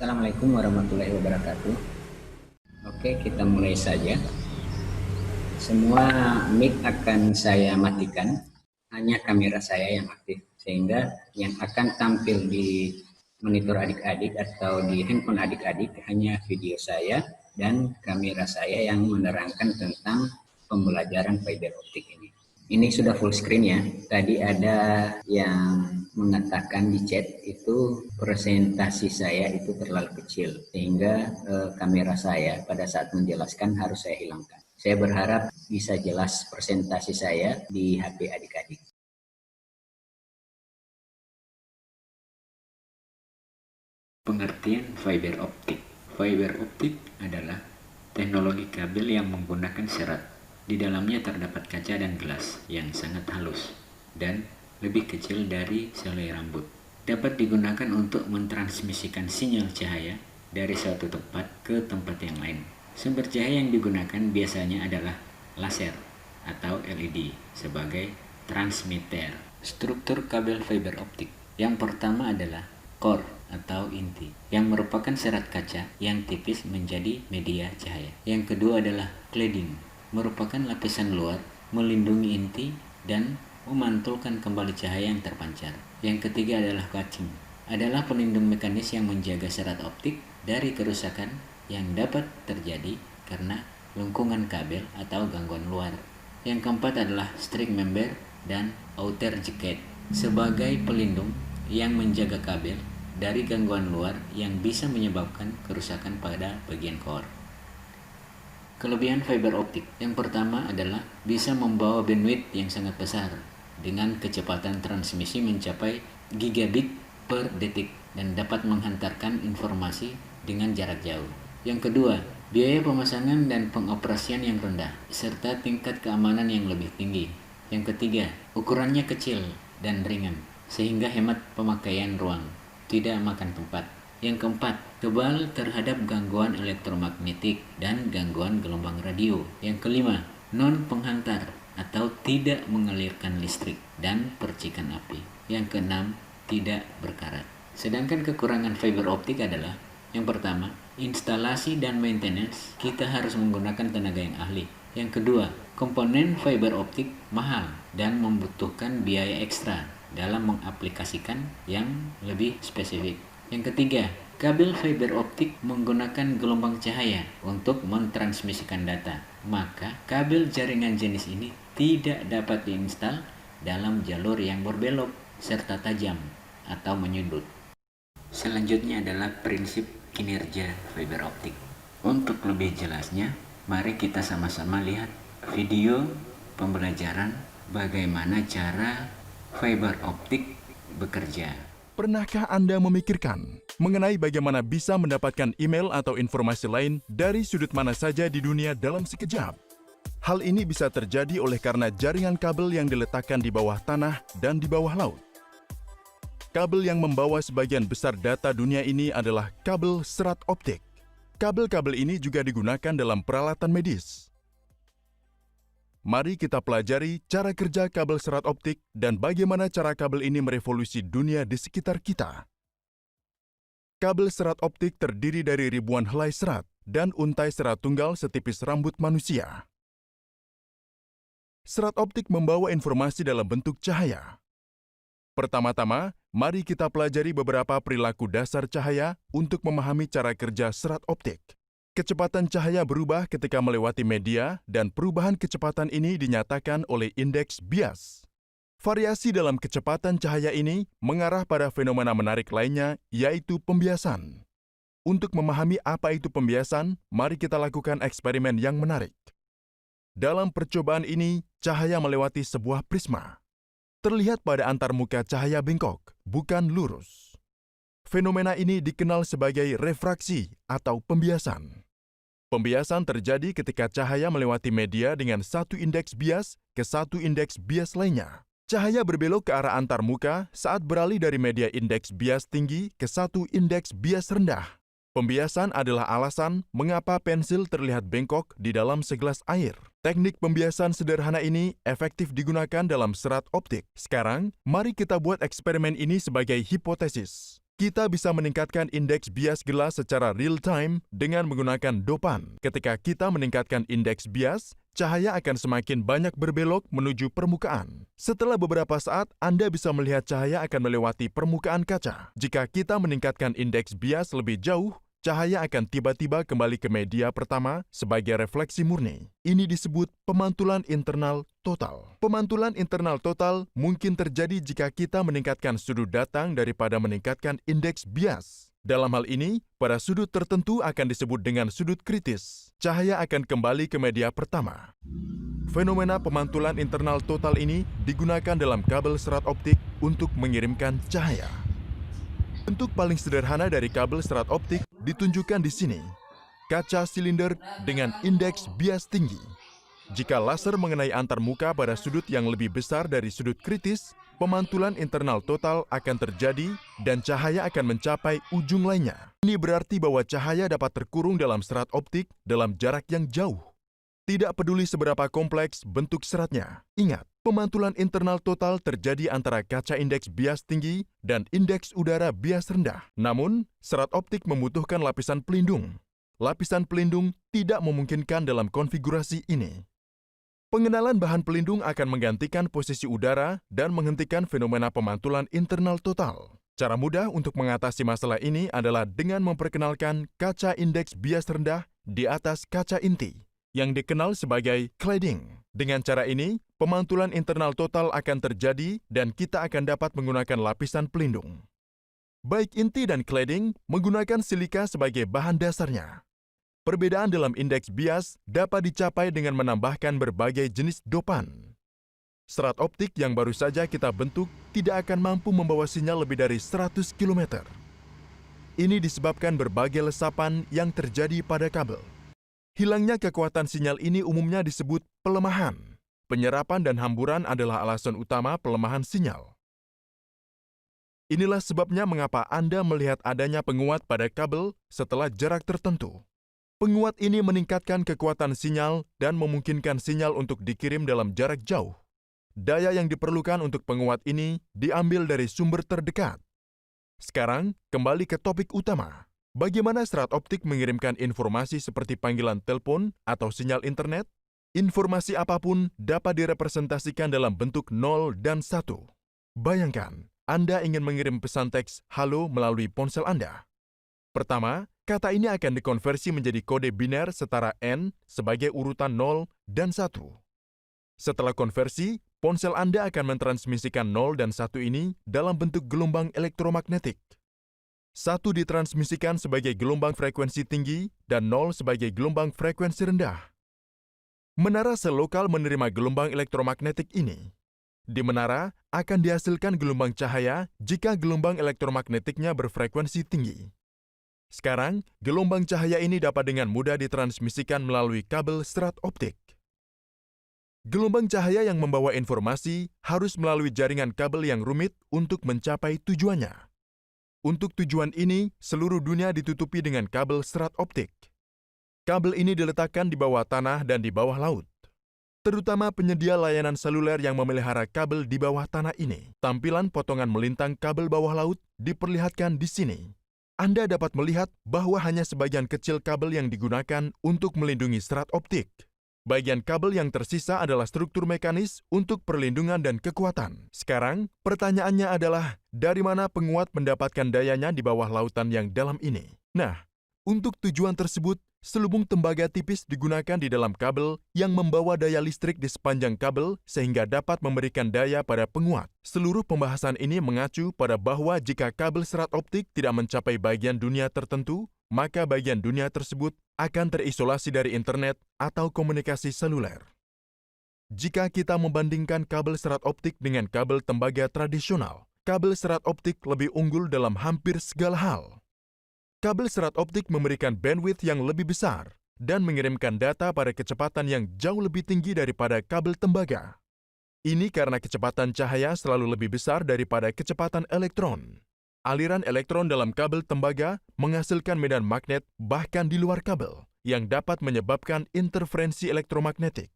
Assalamualaikum warahmatullahi wabarakatuh. Oke, kita mulai saja. Semua mic akan saya matikan, hanya kamera saya yang aktif, sehingga yang akan tampil di monitor adik-adik atau di handphone adik-adik hanya video saya dan kamera saya yang menerangkan tentang pembelajaran fiber optik ini. Ini sudah full screen ya. Tadi ada yang mengatakan di chat itu presentasi saya itu terlalu kecil sehingga kamera saya pada saat menjelaskan harus saya hilangkan. Saya berharap bisa jelas presentasi saya di HP adik-adik. Pengertian fiber optik. Fiber optik adalah teknologi kabel yang menggunakan serat. Di dalamnya terdapat kaca dan gelas yang sangat halus dan lebih kecil dari selai rambut. Dapat digunakan untuk mentransmisikan sinyal cahaya dari suatu tempat ke tempat yang lain. Sumber cahaya yang digunakan biasanya adalah laser atau LED sebagai transmitter. Struktur kabel fiber optik. Yang pertama adalah core atau inti, yang merupakan serat kaca yang tipis menjadi media cahaya. Yang kedua adalah cladding, merupakan lapisan luar melindungi inti dan memantulkan kembali cahaya yang terpancar. Yang ketiga adalah cutting, adalah pelindung mekanis yang menjaga serat optik dari kerusakan yang dapat terjadi karena lengkungan kabel atau gangguan luar. Yang keempat adalah string member dan outer jacket, sebagai pelindung yang menjaga kabel dari gangguan luar yang bisa menyebabkan kerusakan pada bagian core. Kelebihan fiber optik. Yang pertama adalah bisa membawa bandwidth yang sangat besar dengan kecepatan transmisi mencapai gigabit per detik dan dapat menghantarkan informasi dengan jarak jauh. Yang kedua, biaya pemasangan dan pengoperasian yang rendah serta tingkat keamanan yang lebih tinggi. Yang ketiga, ukurannya kecil dan ringan sehingga hemat pemakaian ruang, tidak makan tempat. Yang keempat, tebal terhadap gangguan elektromagnetik dan gangguan gelombang radio. Yang kelima, non-penghantar atau tidak mengalirkan listrik dan percikan api. Yang keenam, tidak berkarat. Sedangkan kekurangan fiber optik adalah yang pertama, instalasi dan maintenance kita harus menggunakan tenaga yang ahli. Yang kedua, komponen fiber optik mahal dan membutuhkan biaya ekstra dalam mengaplikasikan yang lebih spesifik. Yang ketiga, kabel fiber optik menggunakan gelombang cahaya untuk mentransmisikan data. Maka kabel jaringan jenis ini tidak dapat diinstal dalam jalur yang berbelok serta tajam atau menyudut. Selanjutnya adalah prinsip kinerja fiber optik. Untuk lebih jelasnya, mari kita sama-sama lihat video pembelajaran bagaimana cara fiber optik bekerja. Pernahkah Anda memikirkan mengenai bagaimana bisa mendapatkan email atau informasi lain dari sudut mana saja di dunia dalam sekejap? Hal ini bisa terjadi oleh karena jaringan kabel yang diletakkan di bawah tanah dan di bawah laut. Kabel yang membawa sebagian besar data dunia ini adalah kabel serat optik. Kabel-kabel ini juga digunakan dalam peralatan medis. Mari kita pelajari cara kerja kabel serat optik dan bagaimana cara kabel ini merevolusi dunia di sekitar kita. Kabel serat optik terdiri dari ribuan helai serat dan untai serat tunggal setipis rambut manusia. Serat optik membawa informasi dalam bentuk cahaya. Pertama-tama, mari kita pelajari beberapa perilaku dasar cahaya untuk memahami cara kerja serat optik. Kecepatan cahaya berubah ketika melewati media dan perubahan kecepatan ini dinyatakan oleh indeks bias. Variasi dalam kecepatan cahaya ini mengarah pada fenomena menarik lainnya, yaitu pembiasan. Untuk memahami apa itu pembiasan, mari kita lakukan eksperimen yang menarik. Dalam percobaan ini, cahaya melewati sebuah prisma. Terlihat pada antarmuka cahaya bengkok, bukan lurus. Fenomena ini dikenal sebagai refraksi atau pembiasan. Pembiasan terjadi ketika cahaya melewati media dengan satu indeks bias ke satu indeks bias lainnya. Cahaya berbelok ke arah antarmuka saat beralih dari media indeks bias tinggi ke satu indeks bias rendah. Pembiasan adalah alasan mengapa pensil terlihat bengkok di dalam segelas air. Teknik pembiasan sederhana ini efektif digunakan dalam serat optik. Sekarang, mari kita buat eksperimen ini sebagai hipotesis. Kita bisa meningkatkan indeks bias gelas secara real-time dengan menggunakan dopan. Ketika kita meningkatkan indeks bias, cahaya akan semakin banyak berbelok menuju permukaan. Setelah beberapa saat, Anda bisa melihat cahaya akan melewati permukaan kaca. Jika kita meningkatkan indeks bias lebih jauh, cahaya akan tiba-tiba kembali ke media pertama sebagai refleksi murni. Ini disebut pemantulan internal total. Pemantulan internal total mungkin terjadi jika kita meningkatkan sudut datang daripada meningkatkan indeks bias. Dalam hal ini, pada sudut tertentu akan disebut dengan sudut kritis. Cahaya akan kembali ke media pertama. Fenomena pemantulan internal total ini digunakan dalam kabel serat optik untuk mengirimkan cahaya. Bentuk paling sederhana dari kabel serat optik ditunjukkan di sini. Kaca silinder dengan indeks bias tinggi. Jika laser mengenai antarmuka pada sudut yang lebih besar dari sudut kritis, pemantulan internal total akan terjadi dan cahaya akan mencapai ujung lainnya. Ini berarti bahwa cahaya dapat terkurung dalam serat optik dalam jarak yang jauh. Tidak peduli seberapa kompleks bentuk seratnya. Ingat, pemantulan internal total terjadi antara kaca indeks bias tinggi dan indeks udara bias rendah. Namun, serat optik membutuhkan lapisan pelindung. Lapisan pelindung tidak memungkinkan dalam konfigurasi ini. Pengenalan bahan pelindung akan menggantikan posisi udara dan menghentikan fenomena pemantulan internal total. Cara mudah untuk mengatasi masalah ini adalah dengan memperkenalkan kaca indeks bias rendah di atas kaca inti, yang dikenal sebagai cladding. Dengan cara ini, pemantulan internal total akan terjadi dan kita akan dapat menggunakan lapisan pelindung. Baik inti dan cladding menggunakan silika sebagai bahan dasarnya. Perbedaan dalam indeks bias dapat dicapai dengan menambahkan berbagai jenis dopan. Serat optik yang baru saja kita bentuk tidak akan mampu membawa sinyal lebih dari 100 km. Ini disebabkan berbagai lesapan yang terjadi pada kabel. Hilangnya kekuatan sinyal ini umumnya disebut pelemahan. Penyerapan dan hamburan adalah alasan utama pelemahan sinyal. Inilah sebabnya mengapa Anda melihat adanya penguat pada kabel setelah jarak tertentu. Penguat ini meningkatkan kekuatan sinyal dan memungkinkan sinyal untuk dikirim dalam jarak jauh. Daya yang diperlukan untuk penguat ini diambil dari sumber terdekat. Sekarang, kembali ke topik utama. Bagaimana serat optik mengirimkan informasi seperti panggilan telepon atau sinyal internet? Informasi apapun dapat direpresentasikan dalam bentuk 0 dan 1. Bayangkan, Anda ingin mengirim pesan teks halo melalui ponsel Anda. Pertama, kata ini akan dikonversi menjadi kode biner setara N sebagai urutan 0 dan 1. Setelah konversi, ponsel Anda akan mentransmisikan 0 dan 1 ini dalam bentuk gelombang elektromagnetik. 1 ditransmisikan sebagai gelombang frekuensi tinggi dan 0 sebagai gelombang frekuensi rendah. Menara sel lokal menerima gelombang elektromagnetik ini. Di menara akan dihasilkan gelombang cahaya jika gelombang elektromagnetiknya berfrekuensi tinggi. Sekarang, gelombang cahaya ini dapat dengan mudah ditransmisikan melalui kabel serat optik. Gelombang cahaya yang membawa informasi harus melalui jaringan kabel yang rumit untuk mencapai tujuannya. Untuk tujuan ini, seluruh dunia ditutupi dengan kabel serat optik. Kabel ini diletakkan di bawah tanah dan di bawah laut. Terutama penyedia layanan seluler yang memelihara kabel di bawah tanah ini. Tampilan potongan melintang kabel bawah laut diperlihatkan di sini. Anda dapat melihat bahwa hanya sebagian kecil kabel yang digunakan untuk melindungi serat optik. Bagian kabel yang tersisa adalah struktur mekanis untuk perlindungan dan kekuatan. Sekarang, pertanyaannya adalah, dari mana penguat mendapatkan dayanya di bawah lautan yang dalam ini? Nah, untuk tujuan tersebut, selubung tembaga tipis digunakan di dalam kabel yang membawa daya listrik di sepanjang kabel sehingga dapat memberikan daya pada penguat. Seluruh pembahasan ini mengacu pada bahwa jika kabel serat optik tidak mencapai bagian dunia tertentu, maka bagian dunia tersebut akan terisolasi dari internet atau komunikasi seluler. Jika kita membandingkan kabel serat optik dengan kabel tembaga tradisional, kabel serat optik lebih unggul dalam hampir segala hal. Kabel serat optik memberikan bandwidth yang lebih besar dan mengirimkan data pada kecepatan yang jauh lebih tinggi daripada kabel tembaga. Ini karena kecepatan cahaya selalu lebih besar daripada kecepatan elektron. Aliran elektron dalam kabel tembaga menghasilkan medan magnet bahkan di luar kabel yang dapat menyebabkan interferensi elektromagnetik.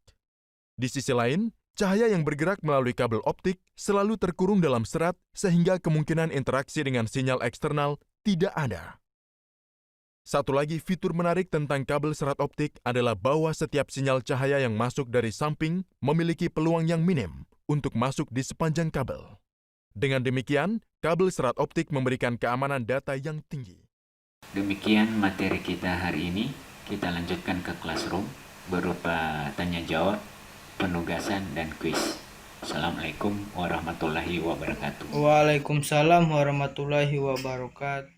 Di sisi lain, Cahaya yang bergerak melalui kabel optik selalu terkurung dalam serat sehingga kemungkinan interaksi dengan sinyal eksternal tidak ada. Satu lagi fitur menarik tentang kabel serat optik adalah bahwa setiap sinyal cahaya yang masuk dari samping memiliki peluang yang minim untuk masuk di sepanjang kabel. Dengan demikian, kabel serat optik memberikan keamanan data yang tinggi. Demikian materi kita hari ini. Kita lanjutkan ke classroom berupa tanya jawab, penugasan, dan kuis. Assalamualaikum warahmatullahi wabarakatuh. Waalaikumsalam warahmatullahi wabarakatuh.